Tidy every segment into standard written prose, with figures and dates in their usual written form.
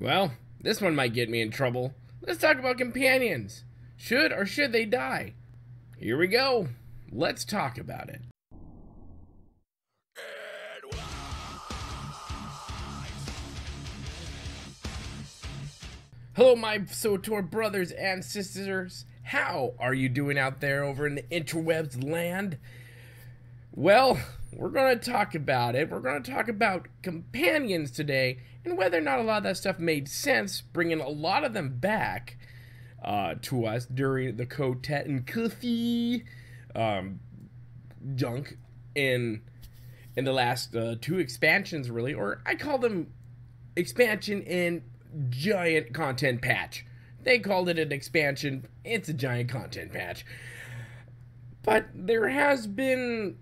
Well, this one might get me in trouble. Let's talk about companions. Should or should they die? Here we go. Let's talk about it. Hello, my Swtor brothers and sisters. How are you doing out there over in the interwebs land? Well, we're going to talk about it. We're going to talk about companions today and whether or not a lot of that stuff made sense, bringing a lot of them back to us during the Kotet and Coffee junk in the last two expansions, really. Or I call them expansion and giant content patch. They called it an expansion. It's a giant content patch. But there has been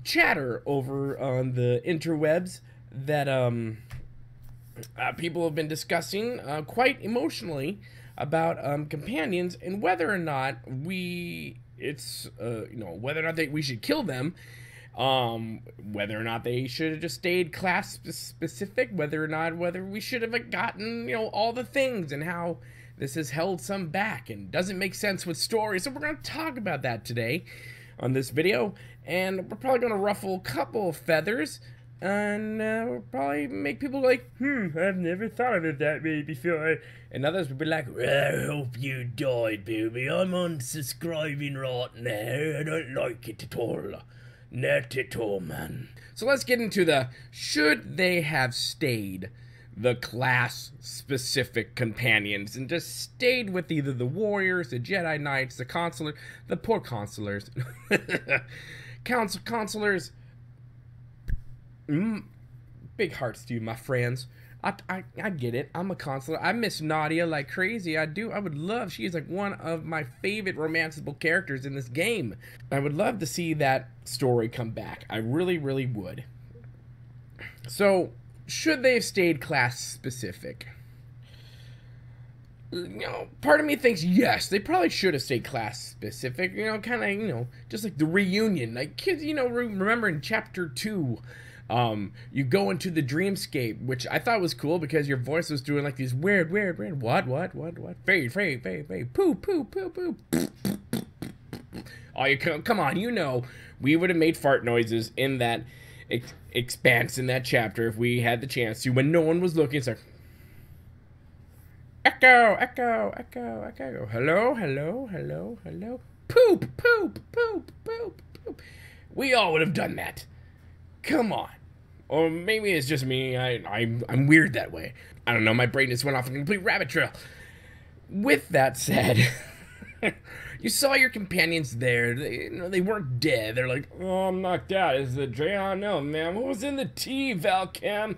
chatter over on the interwebs that people have been discussing quite emotionally about companions and whether or not we should kill them, whether or not they should have just stayed class specific, whether we should have gotten all the things, and how this has held some back and doesn't make sense with stories. So we're going to talk about that today on this video, and we're probably going to ruffle a couple of feathers, and we'll probably make people like, I've never thought of it that way before. And others will be like, I hope you died, Boomy. I'm unsubscribing right now. I don't like it at all. Not at all, man. So let's get into the should they have stayed the class-specific companions and just stayed with either the warriors, the Jedi Knights, the consular, the poor consulars, consulars. Big hearts to you, my friends. I get it. I'm a consular. I miss Nadia like crazy. I do. I would love. She's like one of my favorite romanceable characters in this game. I would love to see that story come back. I really, really would. So, should they have stayed class specific? Part of me thinks yes, they probably should have stayed class specific. Just like the reunion. Like kids, remember in chapter 2. You go into the dreamscape, which I thought was cool because your voice was doing like these weird, what, fade, poo. Oh, come on, we would have made fart noises in that expanse in that chapter if we had the chance to, when no one was looking. It's like, echo, hello, poop. We all would have done that. Come on. Or maybe it's just me. I'm weird that way. I don't know. My brain just went off a complete rabbit trail. With that said, you saw your companions there. They weren't dead. They're like, oh, I'm knocked out. Is the Dre? Oh, no, man. What was in the tea, Valcam?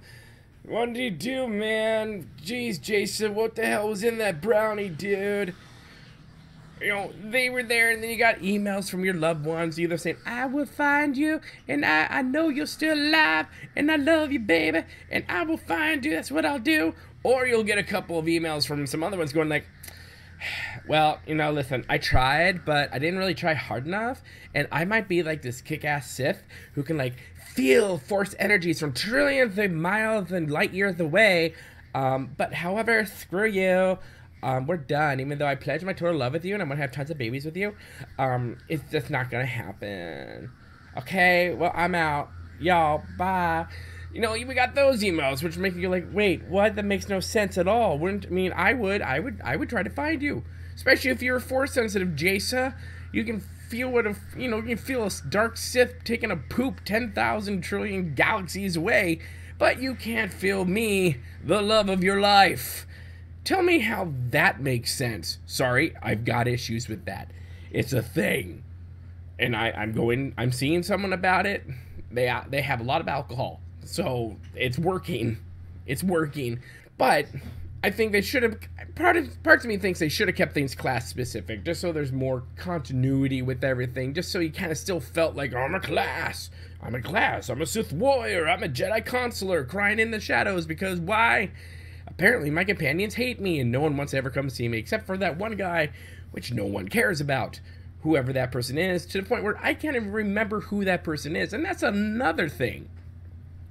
What did you do, man? Jeez, Jason, what the hell was in that brownie, dude? They were there, and then you got emails from your loved ones either saying, I will find you, and I know you're still alive, and I love you, baby, and I will find you, that's what I'll do. Or you'll get a couple of emails from some other ones going like, well, listen, I tried, but I didn't really try hard enough, and I might be like this kick-ass Sith who can, like, feel force energies from trillions of miles and light years away, but however, screw you. We're done. Even though I pledge my total love with you and I'm gonna have tons of babies with you, it's just not gonna happen. Okay, well, I'm out. Y'all, bye. We got those emails, which make you like, wait, what? That makes no sense at all. I would try to find you, especially if you're force sensitive, Jasa. You can feel you can feel a dark Sith taking a poop 10,000 trillion galaxies away, but you can't feel me, the love of your life. Tell me how that makes sense. Sorry, I've got issues with that. It's a thing. And I'm seeing someone about it. They have a lot of alcohol. So it's working. It's working. But I think they should have, parts of me thinks they should have kept things class specific, just so there's more continuity with everything, just so you kind of still felt like, oh, I'm a class, I'm a Sith warrior, I'm a Jedi consular crying in the shadows, because why? Apparently my companions hate me and no one wants to ever come see me except for that one guy, which no one cares about, whoever that person is, to the point where I can't even remember who that person is. And that's another thing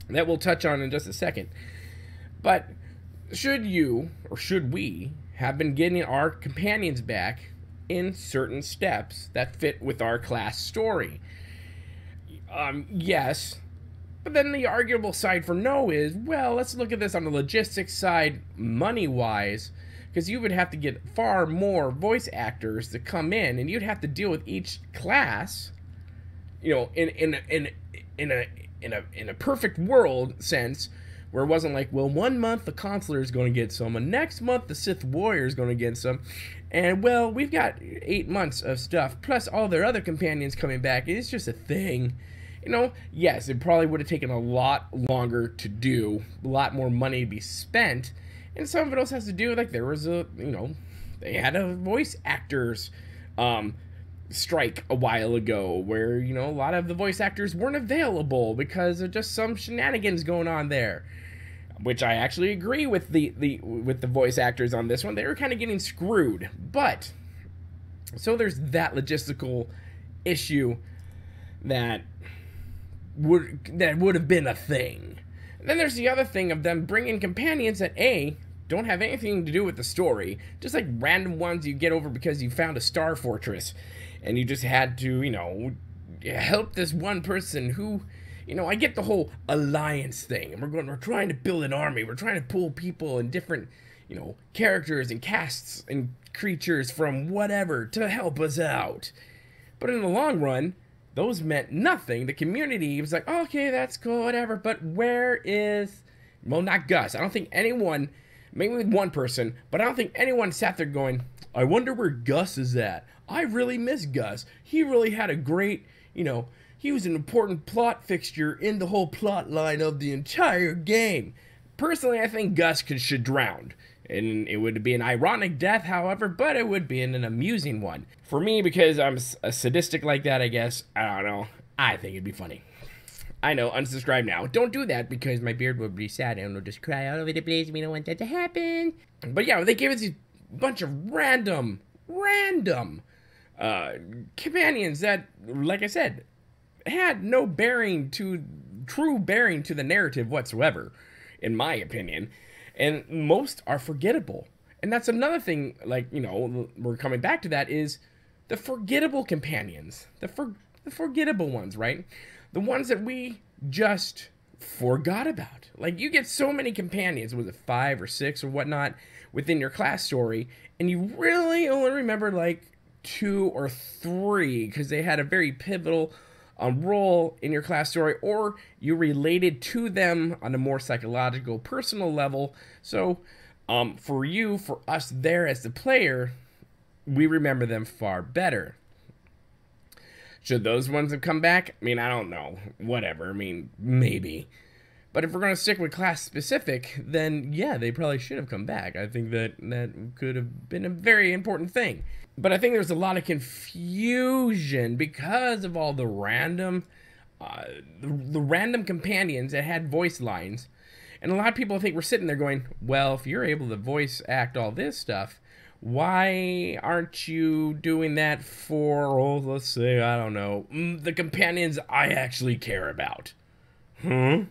that we'll touch on in just a second. But should you, or should we, have been getting our companions back in certain steps that fit with our class story? Yes. But then the arguable side for no is, well, let's look at this on the logistics side, money-wise, because you would have to get far more voice actors to come in, and you'd have to deal with each class, you know, in a perfect world sense, where it wasn't like, well, 1 month the Consular is going to get some, and next month the Sith Warrior is going to get some, and, well, we've got 8 months of stuff, plus all their other companions coming back. It's just a thing. You know, yes, it probably would have taken a lot longer to do, a lot more money to be spent, and some of it also has to do with, like, there was a, you know, they had a voice actors strike a while ago where, you know, a lot of the voice actors weren't available because of just some shenanigans going on there. Which I actually agree with the voice actors on this one. They were kind of getting screwed. But, so there's that logistical issue that would have been a thing. And then there's the other thing of them bringing companions that A, don't have anything to do with the story, just like random ones you get over because you found a star fortress and you just had to, you know, help this one person who, you know, I get the whole alliance thing, and we're trying to build an army, we're trying to pull people and different, you know, characters and casts and creatures from whatever to help us out. But in the long run, those meant nothing. The community was like, oh, okay, that's cool, whatever, but where is, well, not Gus. I don't think anyone, maybe with one person, but I don't think anyone sat there going, I wonder where Gus is at. I really miss Gus. He really had a great, you know, he was an important plot fixture in the whole plot line of the entire game. Personally, I think Gus should drown. And it would be an ironic death, however, but it would be an amusing one. For me, because I'm a sadistic like that, I guess, I don't know, I think it'd be funny. I know, unsubscribe now. Don't do that because my beard would be sad and it'll just cry all over the place. We don't want that to happen. But yeah, they gave us these bunch of random companions that, like I said, had no true bearing to the narrative whatsoever, in my opinion. And most are forgettable. And that's another thing, like, you know, we're coming back to that, is the forgettable companions. The forgettable ones, right? The ones that we just forgot about. Like, you get so many companions, was it 5 or 6 or whatnot, within your class story, and you really only remember, like, 2 or 3, because they had a very pivotal role in your class story, or you related to them on a more psychological, personal level. So, for us there as the player, we remember them far better. Should those ones have come back? I mean, I don't know. Whatever. I mean, maybe. But if we're going to stick with class specific, then yeah, they probably should have come back. I think that could have been a very important thing. But I think there's a lot of confusion because of all the random companions that had voice lines. And a lot of people think we're sitting there going, well, if you're able to voice act all this stuff, why aren't you doing that for, oh, let's say, I don't know, the companions I actually care about? Where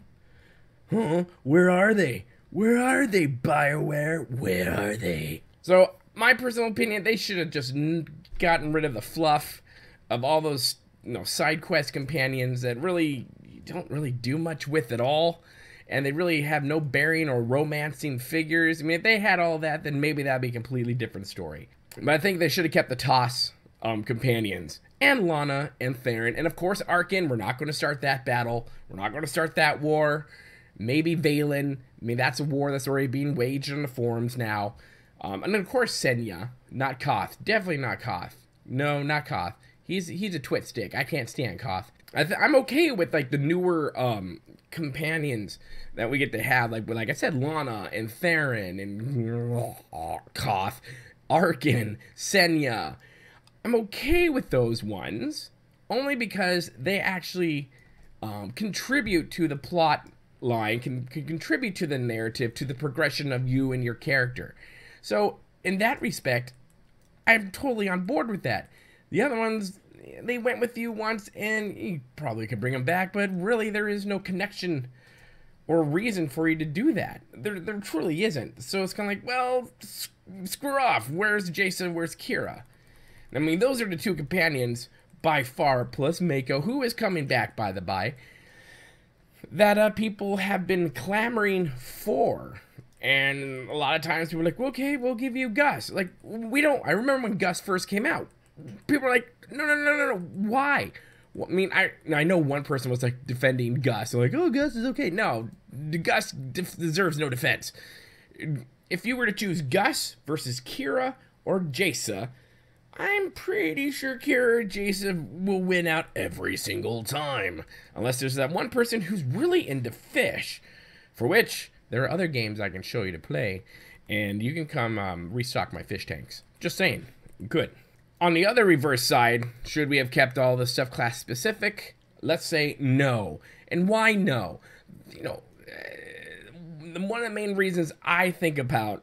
are they? Where are they, BioWare? Where are they? So, my personal opinion, they should have just gotten rid of the fluff of all those, you know, side quest companions that really don't really do much with at all, and they really have no bearing or romancing figures. I mean, if they had all that, then maybe that'd be a completely different story. But I think they should have kept the TOS companions, and Lana and Theron, and of course Arkin. We're not going to start that battle. We're not going to start that war. Maybe Valen. I mean, that's a war that's already being waged on the forums now. And then, of course, Senya. Not Koth. Definitely not Koth. No, not Koth. He's a twit stick. I can't stand Koth. I'm okay with, like, the newer companions that we get to have. Like I said, Lana and Theron and Koth, Arkin, Senya. I'm okay with those ones. Only because they actually contribute to the plot line, can contribute to the narrative, to the progression of you and your character. So, in that respect, I'm totally on board with that. The other ones, they went with you once, and you probably could bring them back, but really there is no connection or reason for you to do that. There truly isn't. So it's kind of like, well, screw off. Where's Jason? Where's Kira? I mean, those are the two companions by far, plus Mako, who is coming back, by the by, that people have been clamoring for. And a lot of times people are like, well, okay, we'll give you Gus. Like, we don't. I remember when Gus first came out. People were like, no. Why? Well, I mean, I know one person was like defending Gus. They're like, oh, Gus is okay. No, Gus deserves no defense. If you were to choose Gus versus Kira or Jaysa, I'm pretty sure Kira or Jaysa will win out every single time. Unless there's that one person who's really into fish, for which there are other games I can show you to play, and you can come restock my fish tanks. Just saying. Good. On the other reverse side, should we have kept all the stuff class specific? Let's say no. And why no? You know, one of the main reasons I think about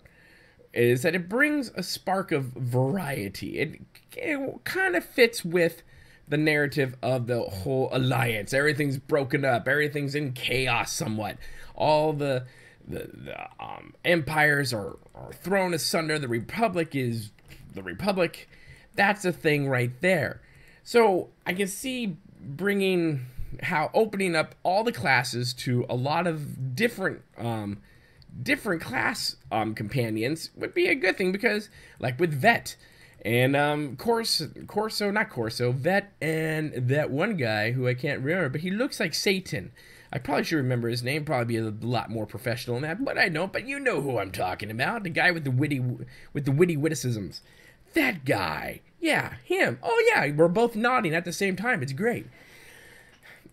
is that it brings a spark of variety. It kind of fits with the narrative of the whole alliance. Everything's broken up. Everything's in chaos somewhat. All the empires are thrown asunder. The Republic is the Republic. That's a thing right there. So I can see opening up all the classes to a lot of different class companions would be a good thing, because like with Vet and Vet and that one guy who I can't remember, but he looks like Satan. I probably should remember his name, probably be a lot more professional than that, but I don't. But you know who I'm talking about, the guy with the witty witticisms. That guy. Yeah, him. Oh yeah, we're both nodding at the same time. It's great.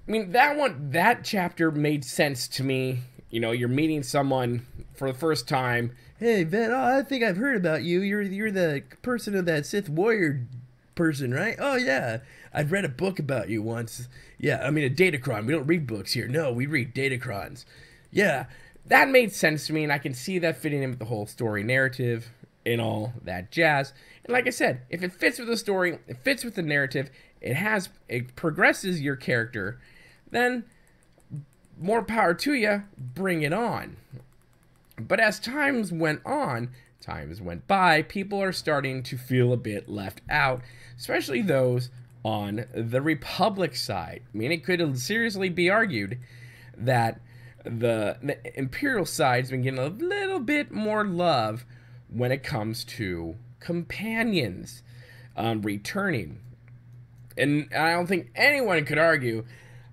I mean, that chapter made sense to me. You know, you're meeting someone for the first time. Hey, Vet, I think I've heard about you. You're the person of that Sith warrior person, right? Oh, yeah. I've read a book about you once. Yeah, I mean, a datacron. We don't read books here. No, we read datacrons. Yeah, that made sense to me, and I can see that fitting in with the whole story narrative and all that jazz. And like I said, if it fits with the story, it fits with the narrative, it progresses your character, then more power to you, bring it on. But as times went by, people are starting to feel a bit left out, especially those on the Republic side. I mean, it could seriously be argued that the Imperial side's been getting a little bit more love when it comes to companions returning. And I don't think anyone could argue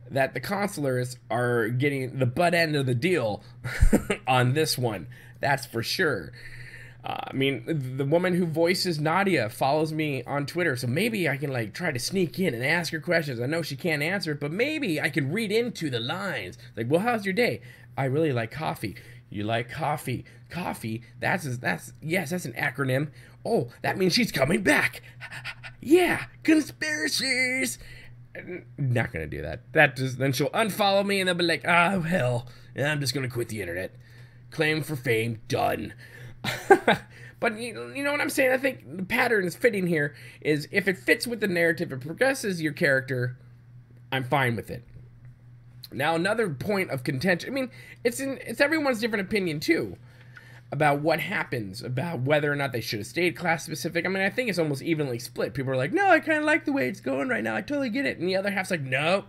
that the consulars are getting the butt end of the deal on this one. That's for sure. I mean, the woman who voices Nadia follows me on Twitter, so maybe I can like try to sneak in and ask her questions. I know she can't answer it, but maybe I can read into the lines. Like, well, how's your day? I really like coffee. You like coffee? Coffee? That's an acronym. Oh, that means she's coming back. Yeah, conspiracies. Not gonna do that. Then she'll unfollow me and they'll be like, oh hell, I'm just gonna quit the internet. Claim for fame, done. But you know what I'm saying? I think the pattern is fitting here. Is if it fits with the narrative, it progresses your character, I'm fine with it. Now another point of contention. I mean, it's everyone's different opinion too about what happens, about whether or not they should have stayed class specific. I mean, I think it's almost evenly split. People are like, no, I kind of like the way it's going right now. I totally get it. And the other half's like, nope.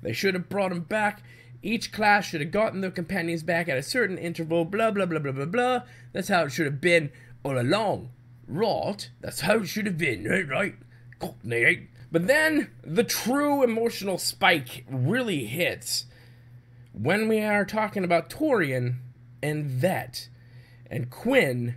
They should have brought them back. Each class should have gotten their companions back at a certain interval, blah, blah, blah, blah, blah, blah. That's how it should have been all along. Right? That's how it should have been, right? But then the true emotional spike really hits when we are talking about Torian and Vet and Quinn,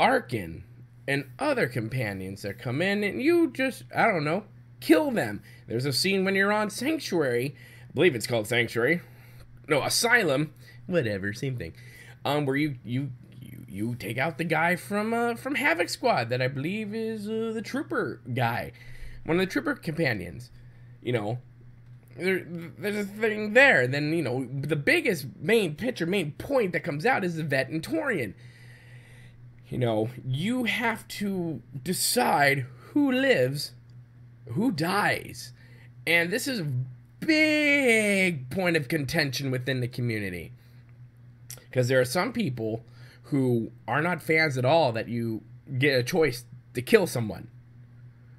Arkin, and other companions that come in and you just, I don't know, kill them. There's a scene when you're on Sanctuary, I believe it's called Sanctuary, no, Asylum, whatever, same thing, where you take out the guy from Havoc Squad that I believe is the Trooper guy, one of the Trooper companions, you know. There's a thing there. Then, you know, the biggest main point that comes out is the Vet and Torian. You know, you have to decide who lives, who dies. And this is big point of contention within the community. Because there are some people who are not fans at all that you get a choice to kill someone.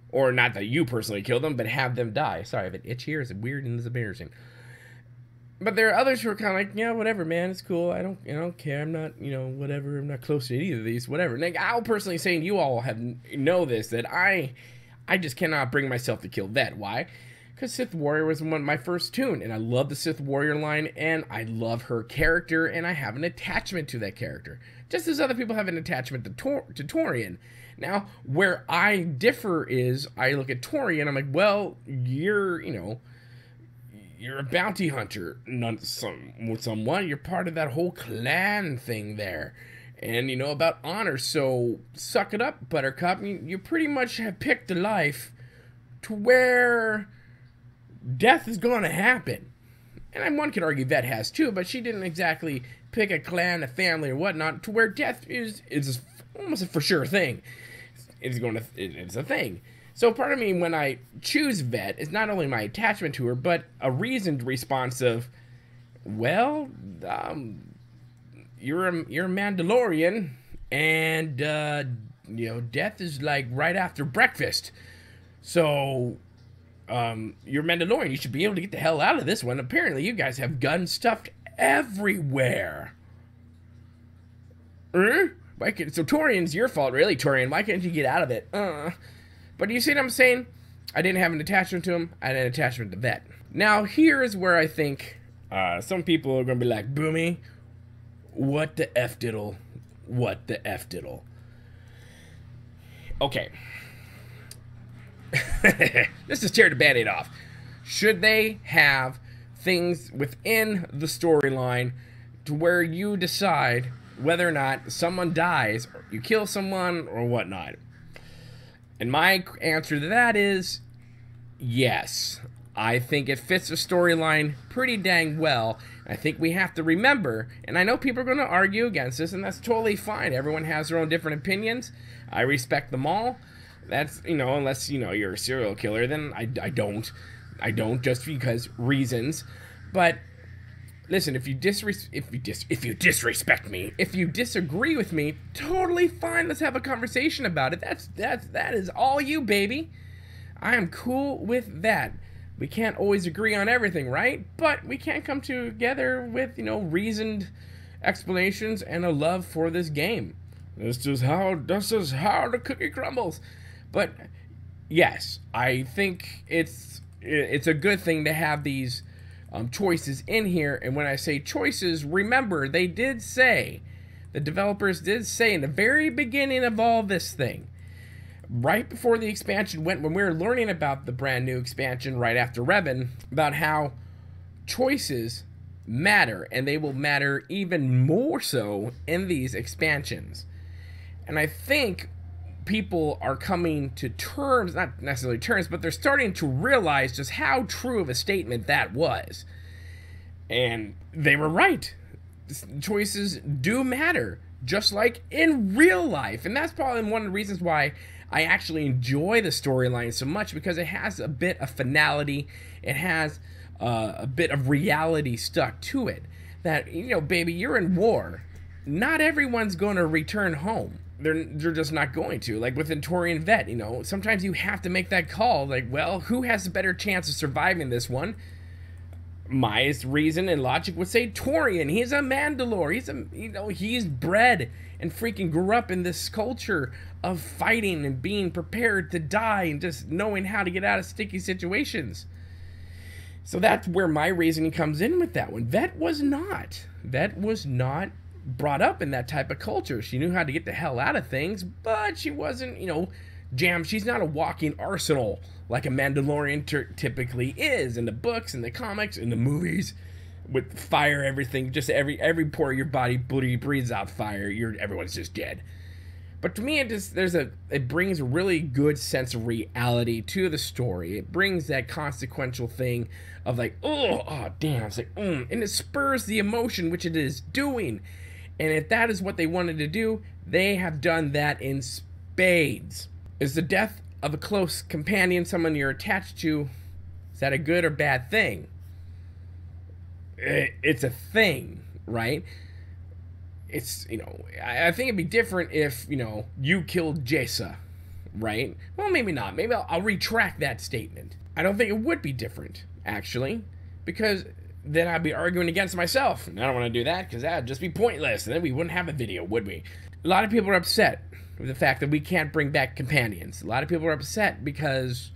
Or not that you personally kill them, but have them die. Sorry, I have an itch here. It's weird and it's embarrassing. But there are others who are kind of like, yeah, whatever, man. It's cool. I don't care. I'm not, whatever. I'm not close to either of these. Whatever. And I'll personally say, and you all know this, that I just cannot bring myself to kill Vet. Why? Because Sith Warrior was one of my first tune, and I love the Sith Warrior line, and I love her character, and I have an attachment to that character. Just as other people have an attachment to Torian. Now, where I differ is, I look at Torian, I'm like, well, you're a bounty hunter, somewhat. You're part of that whole clan thing there. And you know about honor, so suck it up, Buttercup. You pretty much have picked a life to where death is going to happen. And one could argue Vet has too, but she didn't exactly pick a clan, a family, or whatnot, to where death is almost a for sure thing. It's a thing. So part of me, when I choose Vet, is not only my attachment to her, but a reasoned response of, well, you're a Mandalorian, and death is like right after breakfast. So you're Mandalorian. You should be able to get the hell out of this one. Apparently, you guys have guns stuffed everywhere. So Torian's your fault, really, Torian. Why can't you get out of it? But you see what I'm saying? I didn't have an attachment to him. I had an attachment to Vet. Now, here is where I think some people are going to be like, Boomy, what the F diddle? What the F diddle? Okay. Let's just tear the Band-Aid off. Should they have things within the storyline to where you decide whether or not someone dies, or you kill someone, or whatnot? And my answer to that is yes. I think it fits the storyline pretty dang well. I think we have to remember, and I know people are going to argue against this, and that's totally fine. Everyone has their own different opinions. I respect them all. That's, unless, you're a serial killer, then I don't. I don't, just because reasons. But listen, if you disrespect me, if you disagree with me, totally fine. Let's have a conversation about it. That is all you, baby. I am cool with that. We can't always agree on everything, right? But we can come together with, reasoned explanations and a love for this game. This is how the cookie crumbles. But yes, I think it's a good thing to have these choices in here. And when I say choices, remember, the developers did say in the very beginning of all this thing, right before the expansion when we were learning about the brand new expansion right after Revan, about how choices matter, and they will matter even more so in these expansions. And I think people are coming to terms, not necessarily terms, but they're starting to realize just how true of a statement that was. And they were right. Choices do matter, just like in real life. And that's probably one of the reasons why I actually enjoy the storyline so much, because it has a bit of finality. It has a bit of reality stuck to it. That, baby, you're in war. Not everyone's going to return home. They're just not going to. Like with Torian Vet, sometimes you have to make that call. Like, well, who has a better chance of surviving this one? My reason and logic would say Torian. He's a Mandalore. He's bred and freaking grew up in this culture of fighting and being prepared to die and just knowing how to get out of sticky situations. So that's where my reasoning comes in with that one. Vet was not brought up in that type of culture. She knew how to get the hell out of things, but she wasn't, jammed. She's not a walking arsenal like a Mandalorian typically is in the books, in the comics, in the movies, with fire, everything. Just every pore of your body breathes out fire. Everyone's just dead. But to me, it brings a really good sense of reality to the story. It brings that consequential thing of like, oh damn, it's like, and it spurs the emotion, which it is doing. And if that is what they wanted to do, they have done that in spades. Is the death of a close companion, someone you're attached to, Is that a good or bad thing? It's a thing, right? It's, you know, I think it'd be different if, you know, you killed Jessa, right? Well, maybe not. Maybe I'll retract that statement. I don't think it would be different, actually, because then I'd be arguing against myself. And I don't want to do that because that would just be pointless. And then we wouldn't have a video, would we? A lot of people are upset with the fact that we can't bring back companions. A lot of people are upset because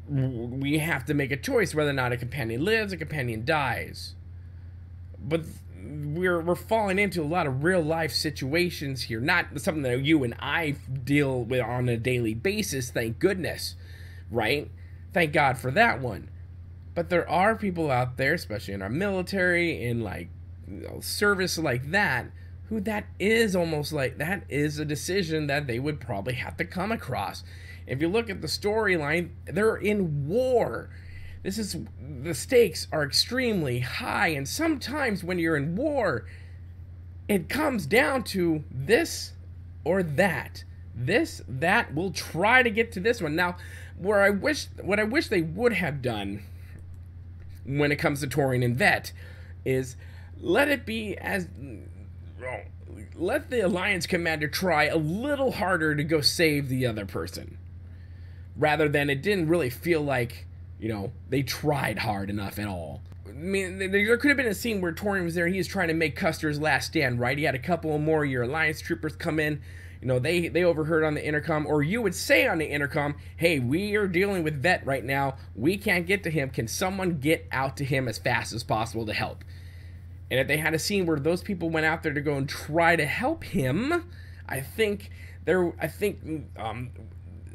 we have to make a choice whether or not a companion lives, a companion dies. But we're falling into a lot of real life situations here, not something that you and I deal with on a daily basis, thank goodness, right? Thank God for that one. But there are people out there, especially in our military, in like, you know, service like that, who that is almost like, that is a decision that they would probably have to come across. If you look at the storyline, they're in war. The stakes are extremely high, and sometimes when you're in war, it comes down to this or that. That, we'll try to get to this one. Now, what I wish they would have done when it comes to Torian and Vet is let the Alliance commander try a little harder to go save the other person, rather than it didn't really feel like, you know, they tried hard enough at all. I mean, there could have been a scene where Torian was there, he was trying to make Custer's last stand, right? He had a couple more of your Alliance troopers come in, you know, they overheard on the intercom, or you would say on the intercom, hey, we are dealing with Vet right now, we can't get to him, can someone get out to him as fast as possible to help? And if they had a scene where those people went out there to go and try to help him, I think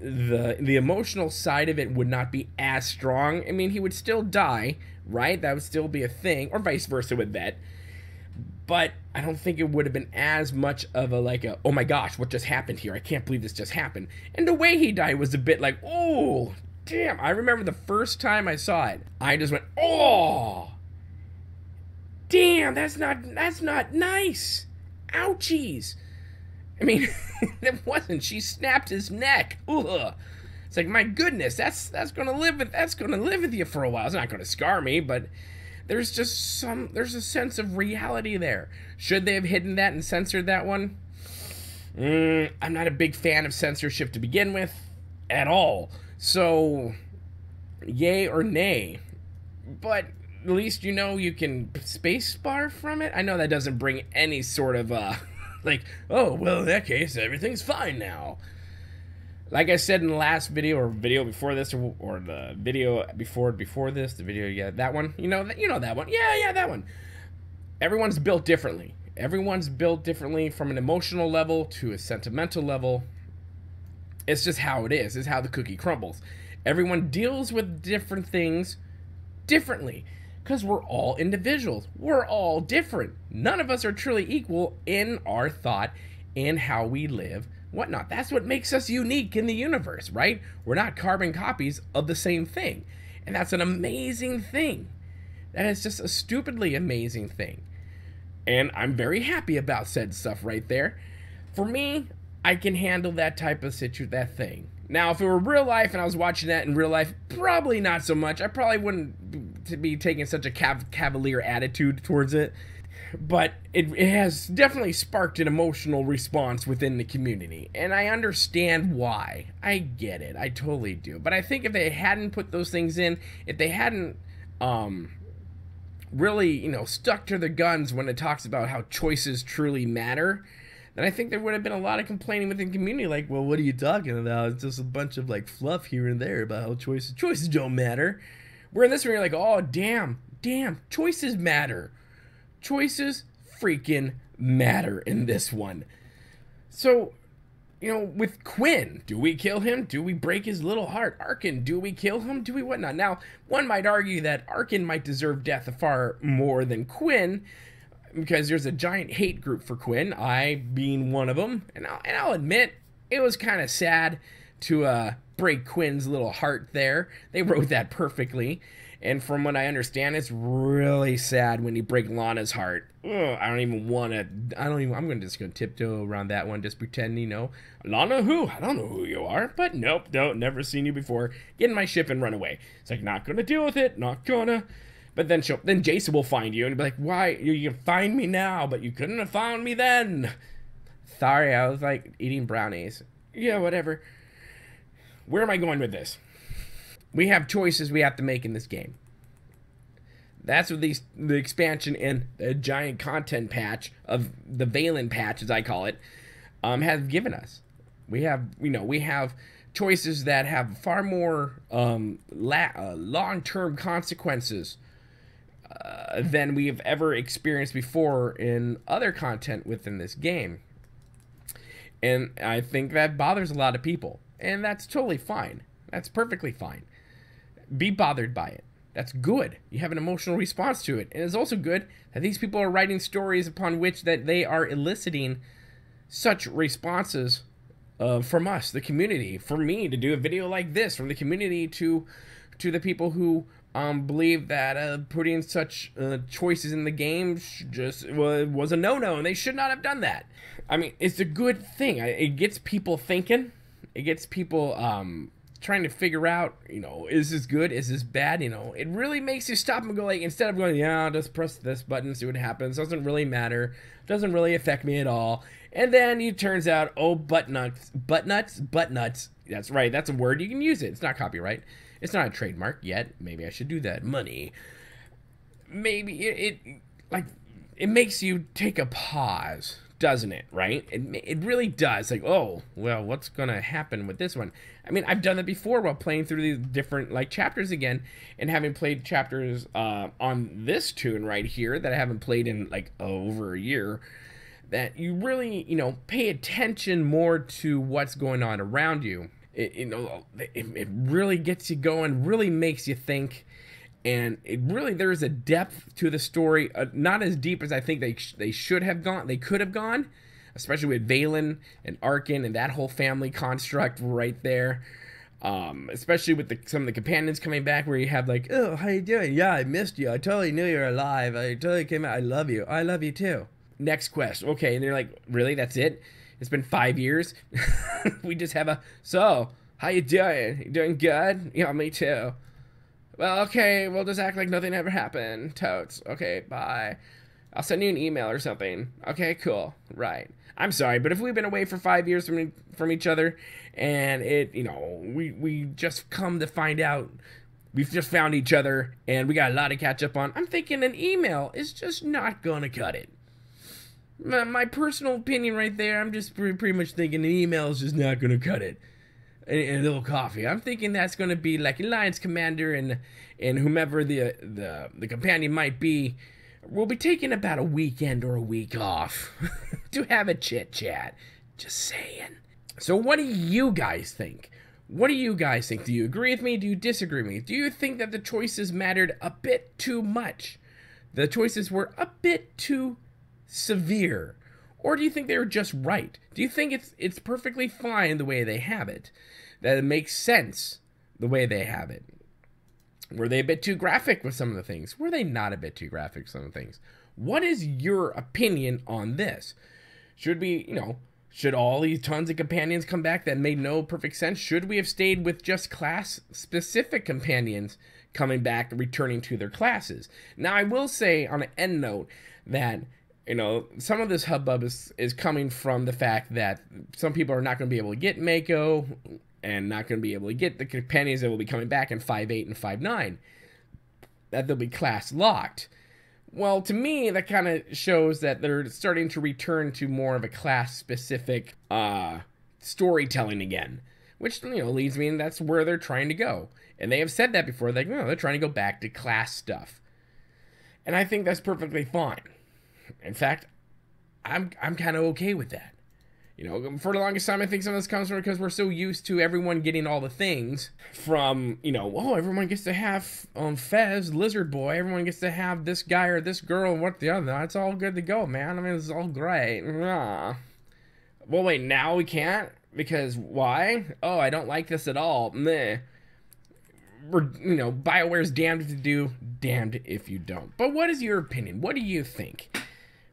the emotional side of it would not be as strong. I mean, he would still die, right? That would still be a thing, or vice versa with Vet. But I don't think it would have been as much of a, oh my gosh, what just happened here? I can't believe this just happened. And the way he died was a bit like, oh, damn. I remember the first time I saw it, I just went, oh, damn, that's not nice. Ouchies. I mean, it wasn't. She snapped his neck. Ugh. It's like, my goodness, that's gonna live with you for a while. It's not gonna scar me, but there's a sense of reality there. Should they have hidden that and censored that one? I'm not a big fan of censorship to begin with, at all. So, yay or nay. But at least you know you can spacebar from it. I know that doesn't bring any sort of like, oh, well, in that case, everything's fine now. Like I said in the last video, or video before this, or the video before this, the video, yeah, that one, you know that one, yeah, that one. Everyone's built differently. Everyone's built differently from an emotional level to a sentimental level. It's just how it is. It's how the cookie crumbles. Everyone deals with different things differently, because we're all individuals. We're all different. None of us are truly equal in our thought, in how we live, whatnot. That's what makes us unique in the universe, right? We're not carbon copies of the same thing. And that's an amazing thing. That is just a stupidly amazing thing. And I'm very happy about said stuff right there. For me, I can handle that type of that thing. Now, if it were real life and I was watching that in real life, probably not so much. I probably wouldn't be taking such a cavalier attitude towards it. But it has definitely sparked an emotional response within the community. And I understand why. I get it. I totally do. But I think if they hadn't put those things in, if they hadn't really, stuck to their guns when it talks about how choices truly matter, then I think there would have been a lot of complaining within the community, like, well, what are you talking about? It's just a bunch of, fluff here and there about how choices don't matter. Where in this one, you're like, oh, damn, choices matter. Choices freaking matter in this one. So, with Quinn, do we kill him? Do we break his little heart? Arkin, do we kill him? Do we whatnot? Now, one might argue that Arkin might deserve death far more than Quinn, because there's a giant hate group for Quinn, I being one of them. And I'll admit, it was kind of sad to break Quinn's little heart there. They wrote that perfectly. And from what I understand, it's really sad when you break Lana's heart. Ugh, I don't even want to. I'm just gonna tiptoe around that one, just pretend, Lana who? I don't know who you are, but nope, never seen you before. Get in my ship and run away. It's like, not gonna deal with it, not gonna. But then Jason will find you and be like, why? You can find me now, but you couldn't have found me then. Sorry, I was like eating brownies. Yeah, whatever. Where am I going with this? We have choices we have to make in this game. That's what the expansion and the giant content patch of the Valen patch, as I call it, has given us. We have choices that have far more long-term consequences than we have ever experienced before in other content within this game. And I think that bothers a lot of people. And that's totally fine. That's perfectly fine. Be bothered by it. That's good. You have an emotional response to it. And it's also good that these people are writing stories upon which that they are eliciting such responses from us, the community. For me to do a video like this, from the community to the people who believe that putting such choices in the game just was a no-no, and they should not have done that. I mean, it's a good thing. It gets people thinking. It gets people trying to figure out, is this good? Is this bad? It really makes you stop and go, like, instead of going, yeah, I'll just press this button, see what happens. Doesn't really matter. Doesn't really affect me at all. And then it turns out, oh, butt nuts. That's right. That's a word. You can use it. It's not copyright. It's not a trademark yet. Maybe I should do that. Money. Maybe it makes you take a pause, doesn't it? Right? It really does. Like, oh, well, what's gonna happen with this one? I mean, I've done that before while playing through these different chapters again, and having played chapters on this tune right here that I haven't played in over a year. That you really pay attention more to what's going on around you. It really gets you going, really makes you think, and there's a depth to the story, not as deep as I think they should have gone. They could have gone, especially with Valen and Arkin and that whole family construct right there. Especially with some of the companions coming back, where you have oh, how you doing? Yeah, I missed you. I totally knew you were alive. I totally came out. I love you. I love you too. Next quest. Okay, and they're like, really? That's it? It's been 5 years. We just have so, how you doing? You doing good? Yeah, me too. Well, okay, we'll just act like nothing ever happened. Totes. Okay, bye. I'll send you an email or something. Okay, cool. Right. I'm sorry, but if we've been away for 5 years from each other, and we just come to find out we've just found each other, and we got a lot to catch up on, I'm thinking an email is just not gonna cut it. My personal opinion right there, I'm just pretty much thinking an email is just not going to cut it. And a little coffee. I'm thinking that's going to be like Alliance Commander and whomever the companion might be will be taking about a weekend or a week off to have a chit-chat. Just saying. So what do you guys think? What do you guys think? Do you agree with me? Do you disagree with me? Do you think that the choices mattered a bit too much? The choices were a bit too severe, or do you think they were just right? Do you think it's perfectly fine the way they have it, that it makes sense the way they have it? Were they a bit too graphic with some of the things? Were they not a bit too graphic with some of the things? What is your opinion on this? Should we, should all these tons of companions come back that made no perfect sense? Should we have stayed with just class specific companions coming back, returning to their classes? Now, I will say on an end note that some of this hubbub is coming from the fact that some people are not going to be able to get Mako and not going to be able to get the companions that will be coming back in 5.8 and 5.9. That they'll be class locked. Well, to me, that kind of shows that they're starting to return to more of a class-specific storytelling again. Which, leads me, and that's where they're trying to go. And they have said that before. They're trying to go back to class stuff. And I think that's perfectly fine. In fact, I'm kind of okay with that. For the longest time, I think some of this comes from because we're so used to everyone getting all the things from, everyone gets to have Fez, Lizard Boy, everyone gets to have this guy or this girl and what the other. It's all good to go, man. I mean, it's all great. Well, wait, now we can't? Because why? Oh, I don't like this at all. Meh. BioWare's damned if you do, damned if you don't. But what is your opinion? What do you think?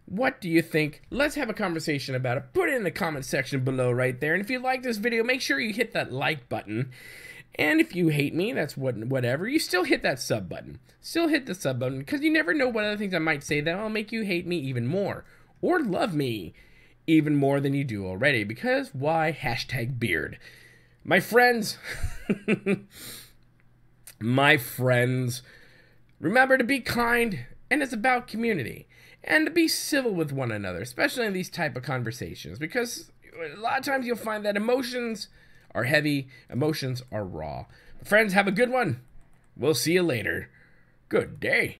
What do you think? Let's have a conversation about it. Put it in the comment section below right there. And if you like this video, make sure you hit that like button. And if you hate me, that's whatever. You still hit that sub button. Still hit the sub button, because you never know what other things I might say that will make you hate me even more. Or love me even more than you do already. Because why? #beard. My friends, my friends, remember to be kind, and it's about community. And to be civil with one another, especially in these type of conversations. Because a lot of times you'll find that emotions are heavy, emotions are raw. Friends, have a good one. We'll see you later. Good day.